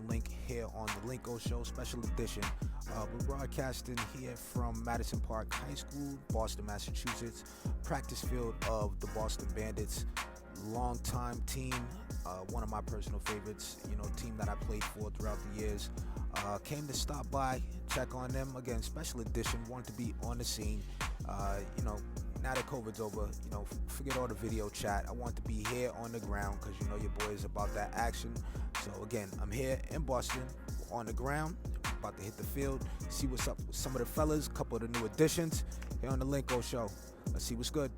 Link here on the Linko Show, special edition. We're broadcasting here from Madison Park High School, Boston, Massachusetts, practice field of the Boston Bandits, long-time team, one of my personal favorites, team that I played for throughout the years. Came to stop by, check on them. Again, special edition, wanted to be on the scene. Now that COVID's over, forget all the video chat. I want to be here on the ground because your boy is about that action. So again, I'm here in Boston on the ground, about to hit the field, see what's up with some of the fellas, a couple of the new additions here on the Linko Show. Let's see what's good.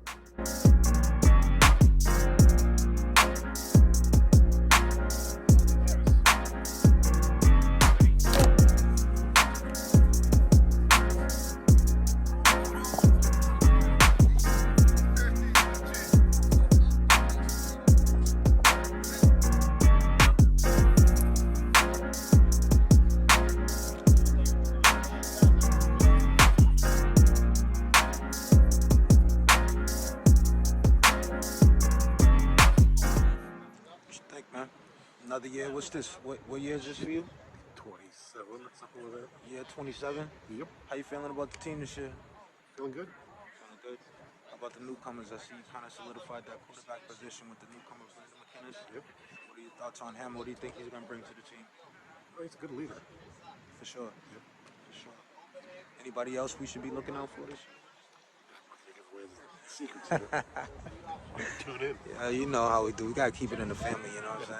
Another year. What's this? What year is this for you? 27, something like that. Year 27? Yep. How you feeling about the team this year? Feeling good. Feeling good. How about the newcomers? I see you kind of solidified that quarterback position with the newcomer, McKinnis. Yep. What are your thoughts on him? What do you think he's going to bring to the team? Well, he's a good leader. For sure. Yep. For sure. Anybody else we should be looking out for this year? Secrets. Tune in. Yeah, you know how we do. We gotta keep it in the family, you know what I'm saying?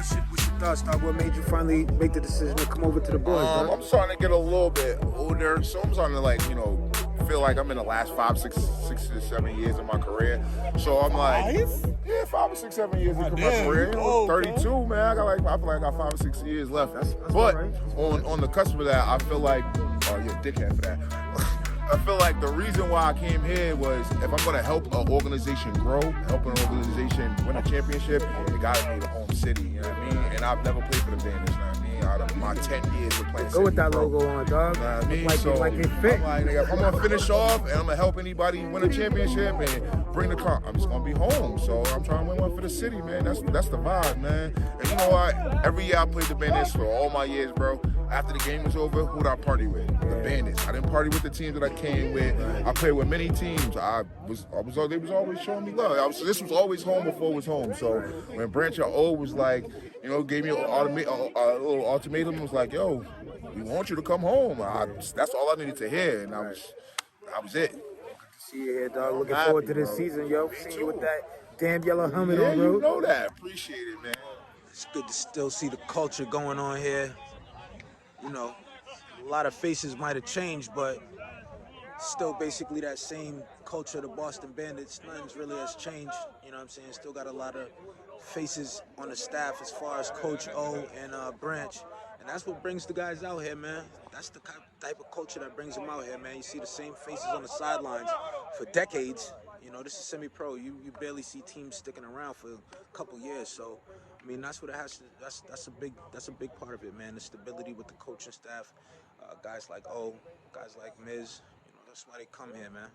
What's your thoughts, Doc? What made you finally make the decision to come over to the boys, bro? I'm starting to get a little bit older, so I'm starting to feel like I'm in the last 5, 6 to 7 years of my career. So I'm like, 5 or 6, 7 years into my career. 32, man. I feel like I got 5 or 6 years left. That's but right. on the cusp of that, I feel like, you're a dickhead for that. I feel like the reason why I came here was if I'm going to help an organization grow, help an organization win a championship, it got to be the home city, you know what I mean? And I've never played for the Bandits, you know what I mean? Out of my 10 years of playing Go with that logo on, dog. You know what I mean? Like it fit. I'm like, nigga, if I'm going to finish off and I'm going to help anybody win a championship and bring the car. I'm just gonna be home. So I'm trying to win one for the city, man. That's the vibe, man. And you know what? Every year I played the Bandits for all my years, bro. After the game was over, who'd I party with? The Bandits. I didn't party with the teams that I came with. I played with many teams. They was always showing me love. This was always home before it was home. So when Branch O was like, gave me a little ultimatum, it was like, yo, we want you to come home. That's all I needed to hear, and that was it. See you here, dog. Looking forward to this season, yo. See you with that damn yellow helmet on, bro. You know that. Appreciate it, man. It's good to still see the culture going on here. A lot of faces might have changed, but still basically that same culture, the Boston Bandits. Nothing's really has changed. You know what I'm saying? Still got a lot of faces on the staff as far as Coach O and Branch. And that's what brings the guys out here, man. That's the type of culture that brings them out here, man. You see the same faces on the sidelines for decades. This is semi-pro. You barely see teams sticking around for a couple years. So, I mean, that's what it has to. That's a big part of it, man. The stability with the coaching staff, guys like O, guys like Miz. That's why they come here, man.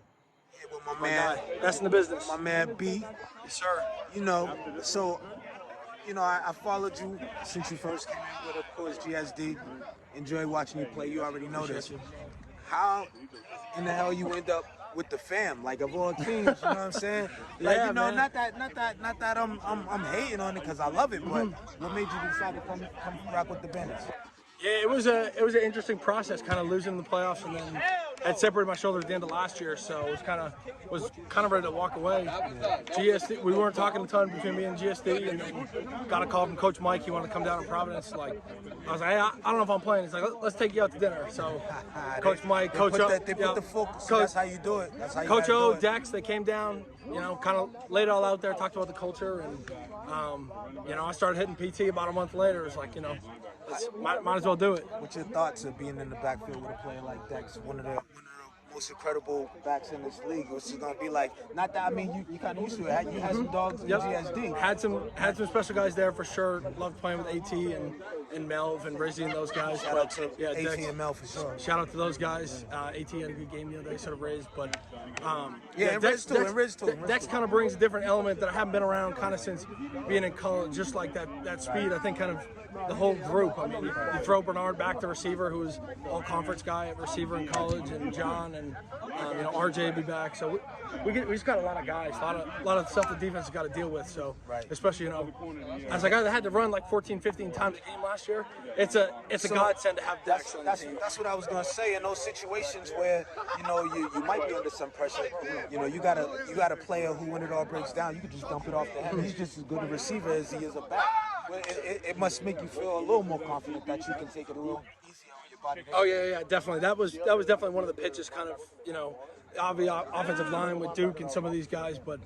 Yeah, with my man, best in the business. My man B. Yes, sir. So. I followed you since you first came in with, of course, GSD. Enjoy watching you play. You already know this. How in the hell you end up with the fam? Like, of all teams, you know what I'm saying? Like, yeah, man. not that I'm hating on it because I love it, but what made you decide to come rock with the Bandits? Yeah, it was an interesting process, kind of losing the playoffs, and then I had separated my shoulder at the end of last year, so it was kind of ready to walk away. GSD, we weren't talking a ton between me and GSD, and then got a call from Coach Mike. He wanted to come down to Providence. I was like, hey, I don't know if I'm playing. He's like, let's take you out to dinner. So Coach Mike, Coach O, they put the focus. That's how you do it. That's how you Coach O, do it. Dex, they came down. Kind of laid it all out there, talked about the culture, and I started hitting PT about a month later. It's like, might as well do it. What's your thoughts of being in the backfield with a player like Dex, one of the most incredible backs in this league? What's it gonna be like? Not that you kind of used to it. You had some dogs in GSD. Had some special guys there for sure. Loved playing with AT and Melv and Rizzy and those guys. Shout out to AT Dex, and Melv for sure. Shout out to those guys. AT had a good game the other day, sort of raised, but and Riz too. Dex kind of brings a different element that I haven't been around kind of since being in college. Just like that speed, I think kind of the whole group. I mean, you throw Bernard back to receiver, who was all-conference guy at receiver in college, and John and RJ be back. So we just got a lot of guys, a lot of stuff the defense has got to deal with. So especially as a guy that had to run like 14, 15 times a game last year, it's a godsend to have Dex on the team. That's what I was gonna say. In those situations where you might be under some pressure, you got a player who, when it all breaks down, you can just dump it off to him. He's just as good a receiver as he is a back. It must make you feel a little more confident that you can take it a little easier on your body. Oh yeah, definitely. That was definitely one of the pitches, kind of offensive line with Duke and some of these guys, but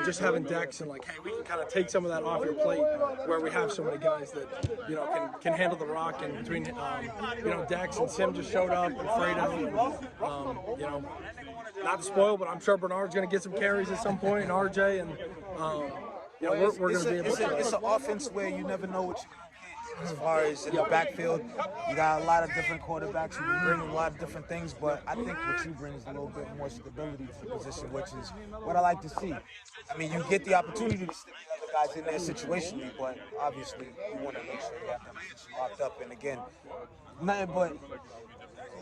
just having Dex and hey, we can kind of take some of that off your plate, where we have so many guys that can handle the rock. And between Dex and Sim just showed up, and Fredo, and not to spoil, but I'm sure Bernard's going to get some carries at some point, and RJ, and we're going to be able to. It's an offense where you never know what you're going to get. As far as in the backfield, you got a lot of different quarterbacks who can bring a lot of different things, but I think what you bring is a little bit more stability to the position, which is what I like to see. I mean, you get the opportunity to stick the other guys in there situationally, but obviously you want to make sure you have them locked up. And again, nothing but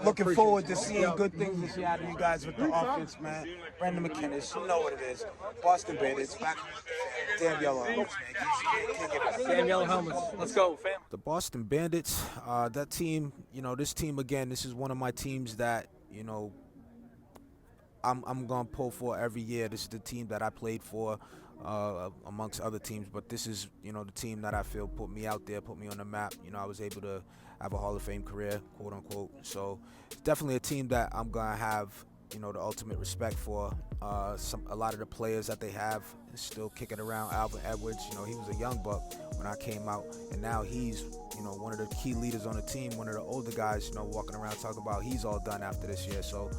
looking forward to seeing good things this year out of you guys with the offense, man. Brandon McKinnis, you know what it is. Boston Bandits, back with the damn yellow helmets, man. Can't give it up. Damn yellow helmets. Let's go, fam. The Boston Bandits, that team, this team, again, this is one of my teams that, I'm going to pull for every year. This is the team that I played for amongst other teams, but this is, the team that I feel put me out there, put me on the map. I was able to have a Hall of Fame career, quote unquote. So it's definitely a team that I'm going to have, the ultimate respect for. A lot of the players that they have still kicking around. Alvin Edwards, he was a young buck when I came out, and now he's, one of the key leaders on the team, one of the older guys, walking around talking about he's all done after this year. So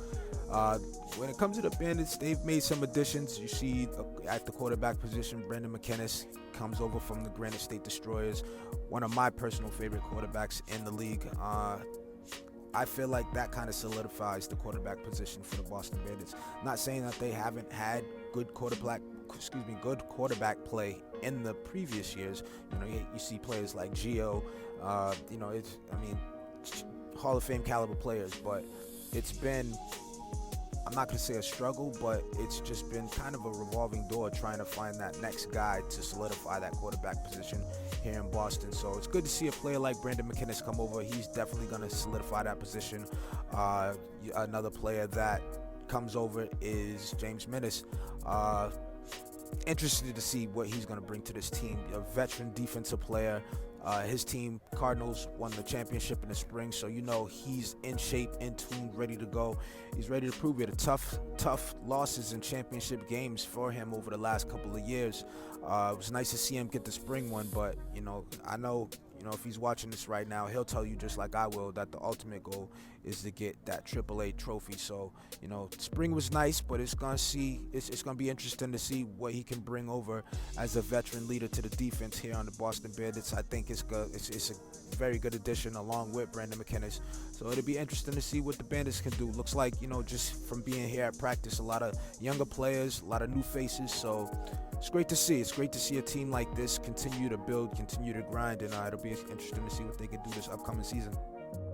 when it comes to the Bandits, they've made some additions. You see at the quarterback position, Brandon McKinnis comes over from the Granite State Destroyers, one of my personal favorite quarterbacks in the league. I feel like that kind of solidifies the quarterback position for the Boston Bandits. Not saying that they haven't had good quarterback play in the previous years. You know, you see players like Gio, Hall of Fame caliber players, but it's been, I'm not going to say a struggle, but it's just been kind of a revolving door trying to find that next guy to solidify that quarterback position here in Boston. So it's good to see a player like Brandon McKinnis come over. He's definitely going to solidify that position. Another player that comes over is James Minnis. Interested to see what he's going to bring to this team. A veteran defensive player. His team, Cardinals, won the championship in the spring, so you know he's in shape, in tune, ready to go. He's ready to prove it. Tough losses in championship games for him over the last couple of years. It was nice to see him get the spring one, but I know if he's watching this right now, he'll tell you just like I will that the ultimate goal is to get that AAA trophy. So spring was nice, but it's gonna be interesting to see what he can bring over as a veteran leader to the defense here on the Boston Bandits. I think it's a very good addition along with Brandon McKinnis. So it'll be interesting to see what the Bandits can do. Looks like just from being here at practice, a lot of younger players, a lot of new faces. So it's great to see. It's great to see a team like this continue to build, continue to grind, and it'll be interesting to see what they can do this upcoming season.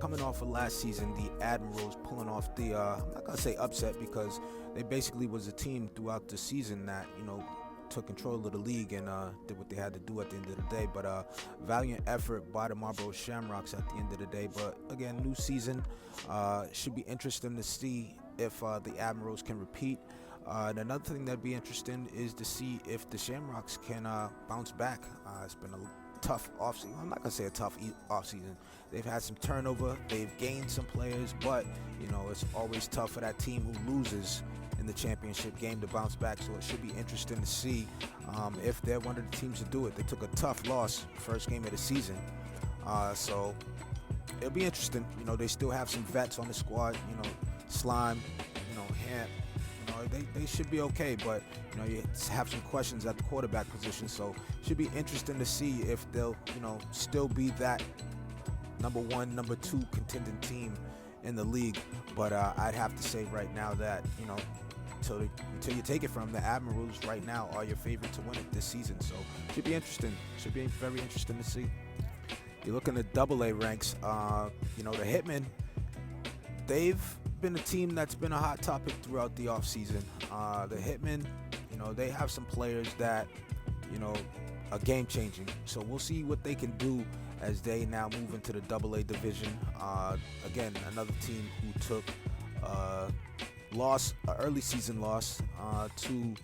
Coming off of last season, the Admirals pulling off the, I'm not going to say upset, because they basically was a team throughout the season that, took control of the league and did what they had to do at the end of the day. But valiant effort by the Marlboro Shamrocks at the end of the day. But again, new season, should be interesting to see if the Admirals can repeat. And another thing that'd be interesting is to see if the Shamrocks can bounce back. It's been a tough offseason. I'm not going to say a tough offseason. They've had some turnover. They've gained some players, but, it's always tough for that team who loses in the championship game to bounce back. So it should be interesting to see if they're one of the teams to do it. They took a tough loss first game of the season. So it'll be interesting. They still have some vets on the squad, Slime, Hamp. They should be okay, but you have some questions at the quarterback position, so it should be interesting to see if they'll still be that number 1, number 2 contending team in the league. But I'd have to say right now that until you take it from the Admirals right now are your favorite to win it this season. So it should be interesting. Should be very interesting to see. You're looking at AA ranks. The Hitmen, they've been a team that's been a hot topic throughout the offseason. The Hitmen, they have some players that, are game changing. So we'll see what they can do as they now move into the AA division. Again, another team who took an early season loss to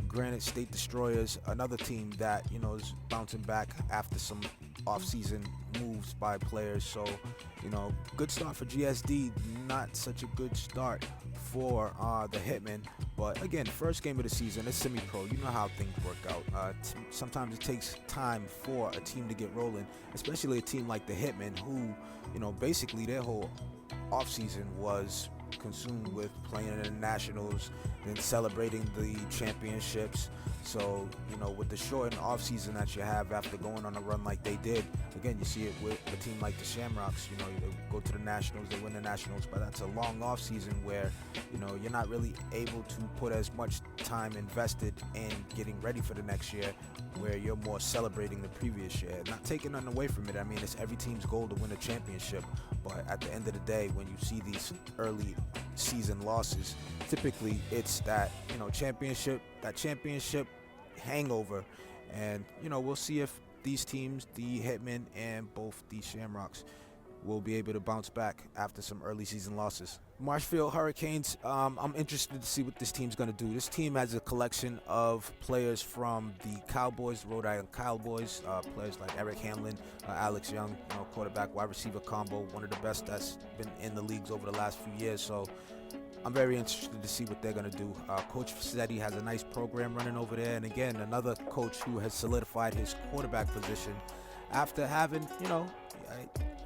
Granite State Destroyers, another team that, is bouncing back after some off-season moves by players. So, good start for GSD, not such a good start for the Hitmen. But again, first game of the season, it's semi-pro. You know how things work out. Sometimes it takes time for a team to get rolling, especially a team like the Hitmen, who, basically their whole off-season was consumed with playing in the Nationals and celebrating the championships. So, with the shortened off-season that you have after going on a run like they did, again, you see it with a team like the Shamrocks. They go to the Nationals, they win the Nationals, but that's a long off-season where, you're not really able to put as much time invested in getting ready for the next year, where you're more celebrating the previous year. Not taking nothing away from it. I mean, it's every team's goal to win a championship, but at the end of the day, when you see these early season losses, typically it's that, championship hangover. And, we'll see if these teams, the Hitmen and both the Shamrocks, will be able to bounce back after some early season losses. Marshfield Hurricanes, I'm interested to see what this team's going to do. This team has a collection of players from the Cowboys, Rhode Island Cowboys, players like Eric Hamlin, Alex Young, quarterback, wide receiver combo, one of the best that's been in the leagues over the last few years. So I'm very interested to see what they're going to do. Coach Fassetti has a nice program running over there. And again, another coach who has solidified his quarterback position after having,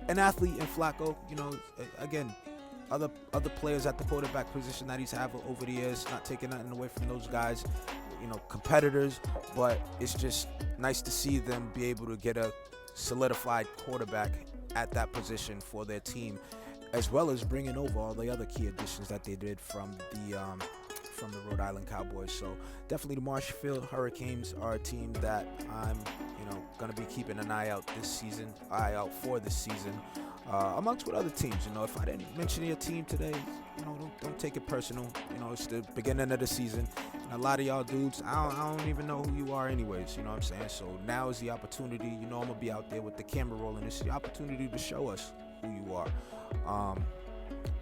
an athlete in Flacco, again, other players at the quarterback position that he's had over the years, not taking nothing away from those guys, competitors, but it's just nice to see them be able to get a solidified quarterback at that position for their team. as well as bringing over all the other key additions that they did from the Rhode Island Cowboys. So definitely the Marshfield Hurricanes are a team that I'm, going to be keeping an eye out for this season. Amongst with other teams, if I didn't mention your team today, don't take it personal. It's the beginning of the season, and a lot of y'all dudes, I don't even know who you are anyways. You know what I'm saying? So now is the opportunity. I'm gonna be out there with the camera rolling. It's the opportunity to show us who you are.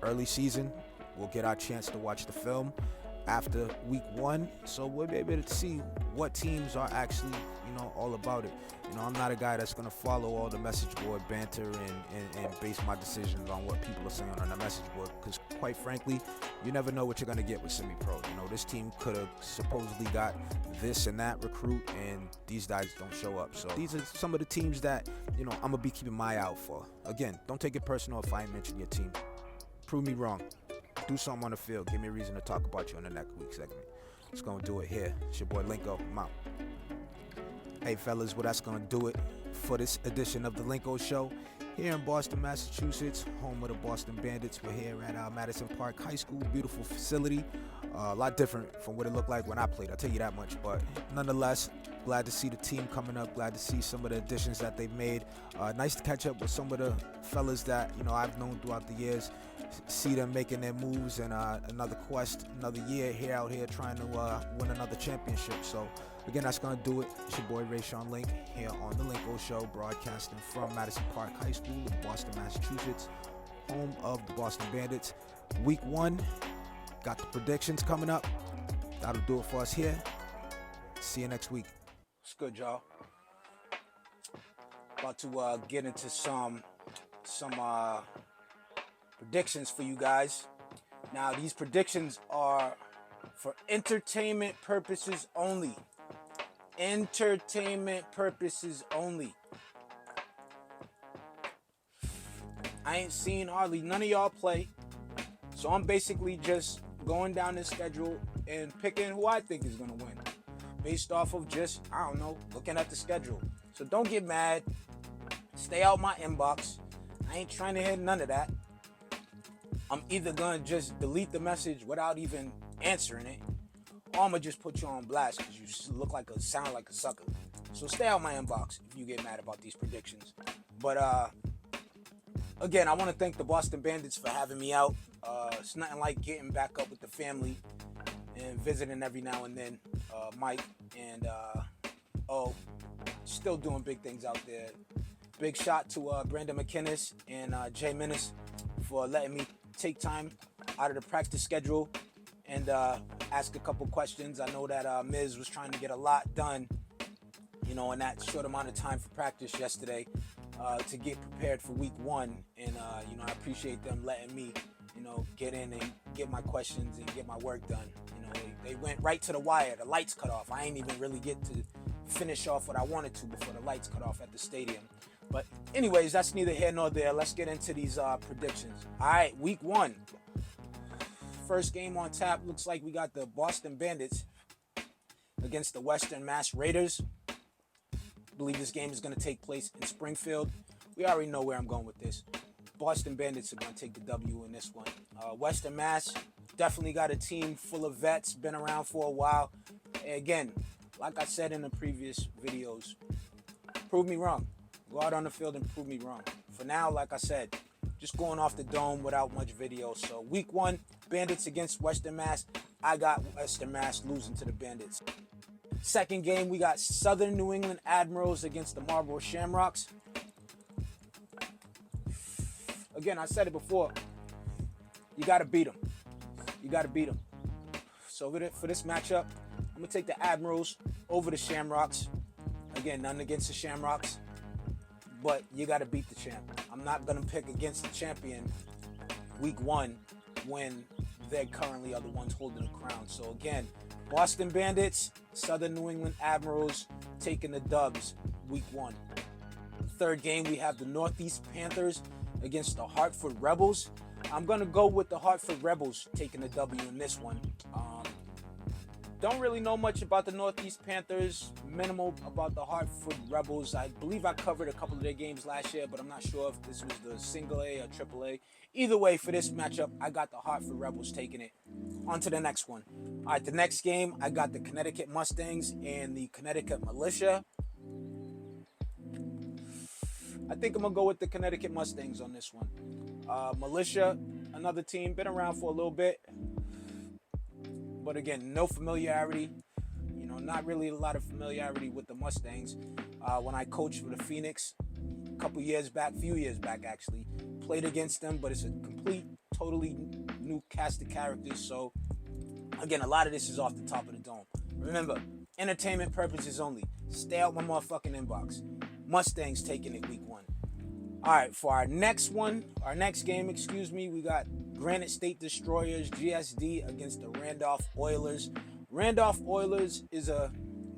Early season, we'll get our chance to watch the film after week 1, so we'll be able to see what teams are actually, all about it. I'm not a guy that's going to follow all the message board banter and base my decisions on what people are saying on the message board, because quite frankly, you never know what you're going to get with semi-pro. This team could have supposedly got this and that recruit, and these guys don't show up. So these are some of the teams that, I'm going to be keeping my eye out for. Again, don't take it personal if I ain't mention your team. Prove me wrong. Do something on the field. Give me a reason to talk about you in the next week segment. It's going to do it here. It's your boy Linko. I'm out. Hey, fellas, well, that's going to do it for this edition of the Linko Show here in Boston, Massachusetts, home of the Boston Bandits. We're here at Madison Park High School. Beautiful facility. A lot different from what it looked like when I played, I'll tell you that much. But nonetheless, glad to see the team coming up. Glad to see some of the additions that they've made. Nice to catch up with some of the fellas that, I've known throughout the years. See them making their moves, and another year out here trying to win another championship. So again, that's gonna do it. It's your boy Rayshawn Link here on the Linko Show, broadcasting from Madison Park High School in Boston, Massachusetts, home of the Boston Bandits. Week 1, got the predictions coming up. That'll do it for us here. See you next week. What's good, y'all? About to get into some predictions for you guys. Now, these predictions are for entertainment purposes only. Entertainment purposes only. I ain't seen hardly none of y'all play, so I'm basically just going down the schedule and picking who I think is going to win based off of just, looking at the schedule. So don't get mad. Stay out my inbox. I ain't trying to hear none of that. I'm either going to just delete the message without even answering it, or I'm going to just put you on blast because you sound like a sucker. So stay out my inbox if you get mad about these predictions. But again, I want to thank the Boston Bandits for having me out. It's nothing like getting back up with the family and visiting every now and then. Mike and still doing big things out there. Big shot to Brandon McKinnis and Jay Minnis for letting me take time out of the practice schedule and ask a couple questions. I know that Miz was trying to get a lot done, in that short amount of time for practice yesterday to get prepared for week 1. And, I appreciate them letting me, get in and get my questions and get my work done. They went right to the wire. The lights cut off. I ain't even really get to finish off what I wanted to before the lights cut off at the stadium. But anyways, that's neither here nor there. Let's get into these predictions. All right, week 1. First game on tap. Looks like we got the Boston Bandits against the Western Mass Raiders. I believe this game is going to take place in Springfield. We already know where I'm going with this. Boston Bandits are going to take the W in this one. Western Mass definitely got a team full of vets, been around for a while. Again, like I said in the previous videos, prove me wrong. Go out on the field and prove me wrong. For now, like I said, just going off the dome without much video. So week 1, Bandits against Western Mass. I got Western Mass losing to the Bandits. Second game, we got Southern New England Admirals against the Marlboro Shamrocks. Again, I said it before. You got to beat them. You got to beat them. So for this matchup, I'm going to take the Admirals over the Shamrocks. Again, nothing against the Shamrocks, but you got to beat the champ. I'm not going to pick against the champion week 1 when they currently are the ones holding the crown. So again, Boston Bandits, Southern New England Admirals taking the dubs week 1. Third game, we have the Northeast Panthers against the Hartford Rebels. I'm going to go with the Hartford Rebels taking the W in this one. don't really know much about the Northeast Panthers, minimal about the Hartford Rebels. I believe I covered a couple of their games last year, but I'm not sure if this was the single A or triple A. Either way, for this matchup, I got the Hartford Rebels taking it. On to the next one. All right, the next game, I got the Connecticut Mustangs and the Connecticut Militia. I think I'm going to go with the Connecticut Mustangs on this one. Militia, another team, been around for a little bit. But again, no familiarity. You know, not really a lot of familiarity with the Mustangs. When I coached for the Phoenix a few years back actually, played against them, but it's a complete, totally new cast of characters. So, again, a lot of this is off the top of the dome. Remember, entertainment purposes only. Stay out my motherfucking inbox. Mustangs taking it week 1. All right, for our next game, we got Granite State Destroyers, GSD, against the Randolph Oilers. Randolph Oilers is a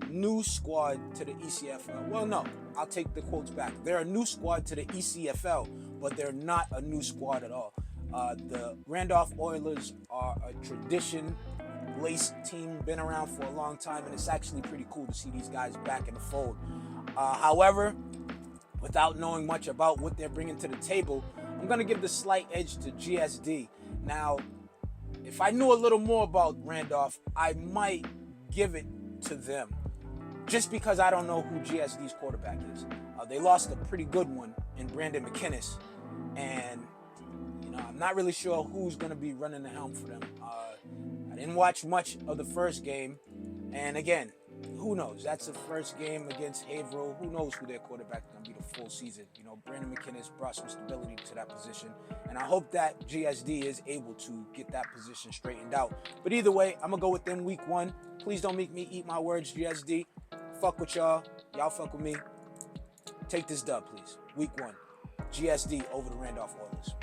new squad to the ECFL. Well, no, I'll take the quotes back. They're a new squad to the ECFL, but they're not a new squad at all. The Randolph Oilers are a tradition-laced team, been around for a long time, and it's actually pretty cool to see these guys back in the fold. However, without knowing much about what they're bringing to the table, I'm going to give the slight edge to GSD. Now, if I knew a little more about Randolph, I might give it to them, just because I don't know who GSD's quarterback is. They lost a pretty good one in Brandon McKinnis, and I'm not really sure who's going to be running the helm for them. I didn't watch much of the first game, and again, who knows? That's the first game against Haverhill. Who knows who their quarterback is going to be the full season? Brandon McKinnis brought some stability to that position, and I hope that GSD is able to get that position straightened out. But either way, I'm going to go with them week 1. Please don't make me eat my words, GSD. Fuck with y'all. Y'all fuck with me. Take this dub, please. Week 1. GSD over the Randolph Oilers.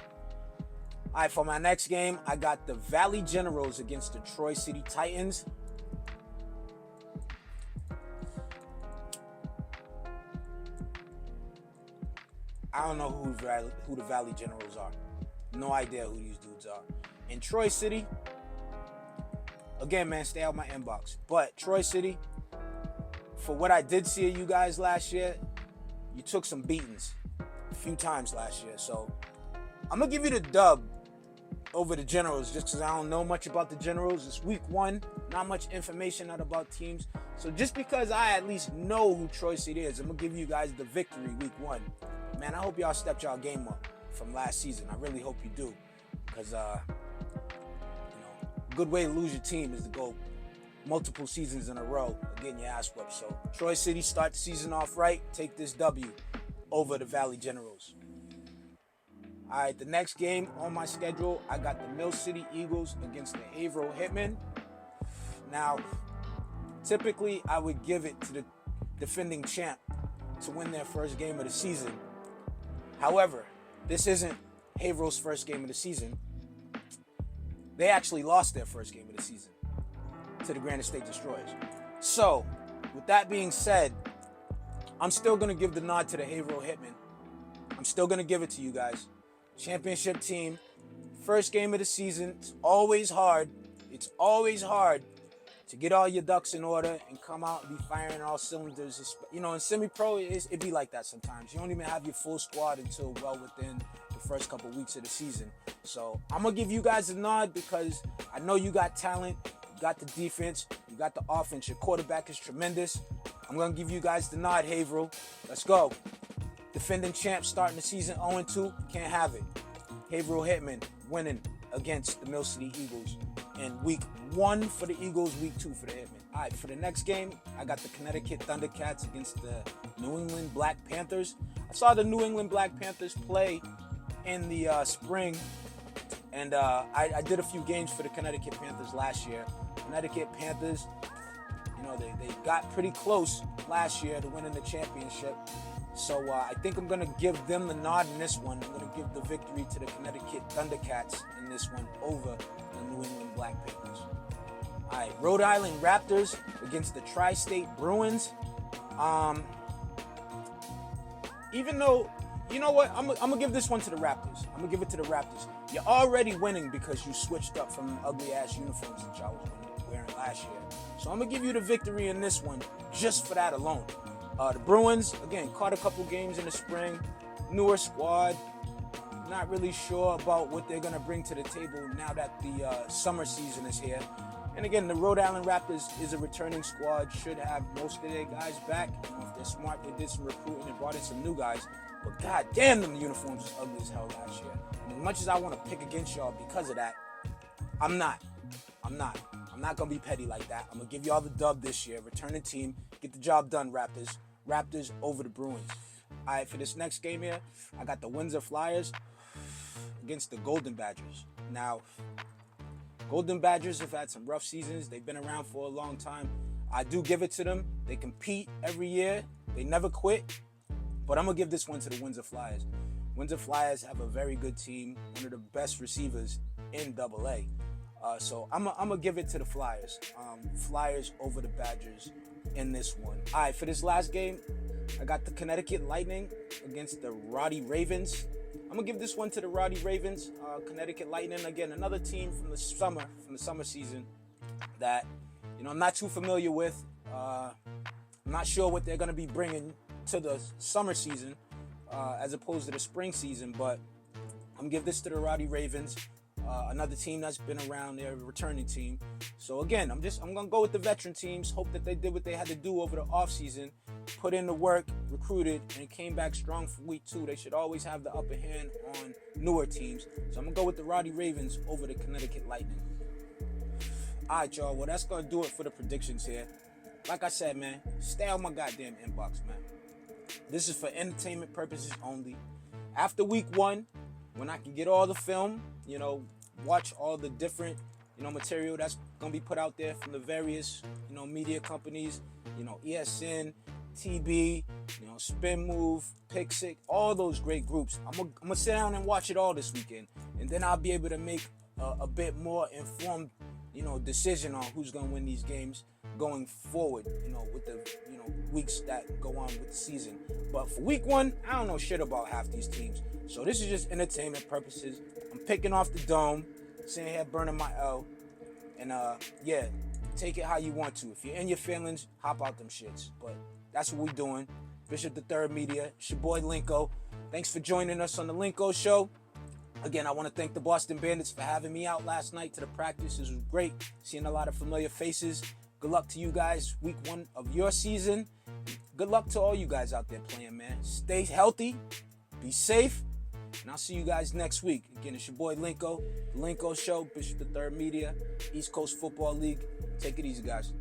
All right, for my next game, I got the Valley Generals against the Troy City Titans. I don't know who the Valley Generals are. No idea who these dudes are. In Troy City, again, man, stay out my inbox. But Troy City, for what I did see of you guys last year, you took some beatings a few times last year. So I'm going to give you the dub over the Generals just because I don't know much about the Generals. It's week 1, not much information out about teams. So just because I at least know who Troy City is, I'm going to give you guys the victory week 1. Man, I hope y'all stepped y'all game up from last season. I really hope you do. Because, a good way to lose your team is to go multiple seasons in a row getting your ass whooped. So, Troy City, start the season off right. Take this W over the Valley Generals. All right, the next game on my schedule, I got the Mill City Eagles against the Haverhill Hitmen. Now, typically, I would give it to the defending champ to win their first game of the season. However, this isn't Haverhill's first game of the season. They actually lost their first game of the season to the Granite State Destroyers. So, with that being said, I'm still going to give the nod to the Haverhill Hitmen. I'm still going to give it to you guys. Championship team, first game of the season. It's always hard. It's always hard to get all your ducks in order and come out and be firing all cylinders. In semi-pro, it be like that sometimes. You don't even have your full squad until well within the first couple weeks of the season. So I'm going to give you guys a nod because I know you got talent, you got the defense, you got the offense. Your quarterback is tremendous. I'm going to give you guys the nod, Haverhill. Let's go. Defending champs starting the season 0-2. Can't have it. Haverhill Hitmen winning against the Mill City Eagles. And week 1 for the Eagles, week 2 for the Hitmen. All right, for the next game, I got the Connecticut Thundercats against the New England Black Panthers. I saw the New England Black Panthers play in the spring, and I did a few games for the Connecticut Panthers last year. Connecticut Panthers, they got pretty close last year to winning the championship. So I think I'm going to give them the nod in this one. I'm going to give the victory to the Connecticut Thundercats in this one over the New England Black Panthers. All right, Rhode Island Raptors against the Tri-State Bruins. Even though, you know what, I'm going to give this one to the Raptors. I'm going to give it to the Raptors. You're already winning because you switched up from ugly-ass uniforms that y'all was winning. wearing last year. So I'm going to give you the victory in this one just for that alone. The Bruins, again, caught a couple games in the spring. Newer squad. Not really sure about what they're going to bring to the table now that the summer season is here. And again, the Rhode Island Raptors is a returning squad, should have most of their guys back. If they're smart, they did some recruiting and brought in some new guys. But god damn, them uniforms was ugly as hell last year. And as much as I want to pick against y'all because of that, I'm not going to be petty like that. I'm going to give y'all the dub this year. Returning team, get the job done, Raptors. Raptors over the Bruins. All right, for this next game here, I got the Windsor Flyers against the Golden Badgers. Now, Golden Badgers have had some rough seasons. They've been around for a long time. I do give it to them. They compete every year. They never quit. But I'm going to give this one to the Windsor Flyers. Windsor Flyers have a very good team, one of the best receivers in AA. So I'm going to give it to the Flyers. Flyers over the Badgers in this one. All right, for this last game, I got the Connecticut Lightning against the Roddy Ravens. I'm going to give this one to the Roddy Ravens. Connecticut Lightning, again, another team from the summer season that, I'm not too familiar with. I'm not sure what they're going to be bringing to the summer season as opposed to the spring season, but I'm going to give this to the Roddy Ravens. Another team that's been around, they're a returning team. So again, I'm going to go with the veteran teams, hope that they did what they had to do over the offseason, put in the work, recruited, and came back strong for week 2. They should always have the upper hand on newer teams. So I'm going to go with the Roddy Ravens over the Connecticut Lightning. All right, y'all. Well, that's going to do it for the predictions here. Like I said, man, stay on my goddamn inbox, man. This is for entertainment purposes only. After week 1, when I can get all the film, watch all the different, material that's going to be put out there from the various, media companies, ESN, TB, Spin Move, Pixic, all those great groups. I'm gonna sit down and watch it all this weekend, and then I'll be able to make a bit more informed, decision on who's gonna win these games going forward, with the, weeks that go on with the season. But for week 1, I don't know shit about half these teams. So this is just entertainment purposes. I'm picking off the dome, sitting here burning my L, and take it how you want to. If you're in your feelings, hop out them shits. But that's what we doing. Bishop the Third Media. It's your boy Linko. Thanks for joining us on the Linko Show. Again, I want to thank the Boston Bandits for having me out last night to the practice. It was great seeing a lot of familiar faces. Good luck to you guys, week 1 of your season. Good luck to all you guys out there playing, man. Stay healthy, be safe, and I'll see you guys next week. Again, it's your boy Linko, the Linko Show, Bishop the Third Media, East Coast Football League. Take it easy, guys.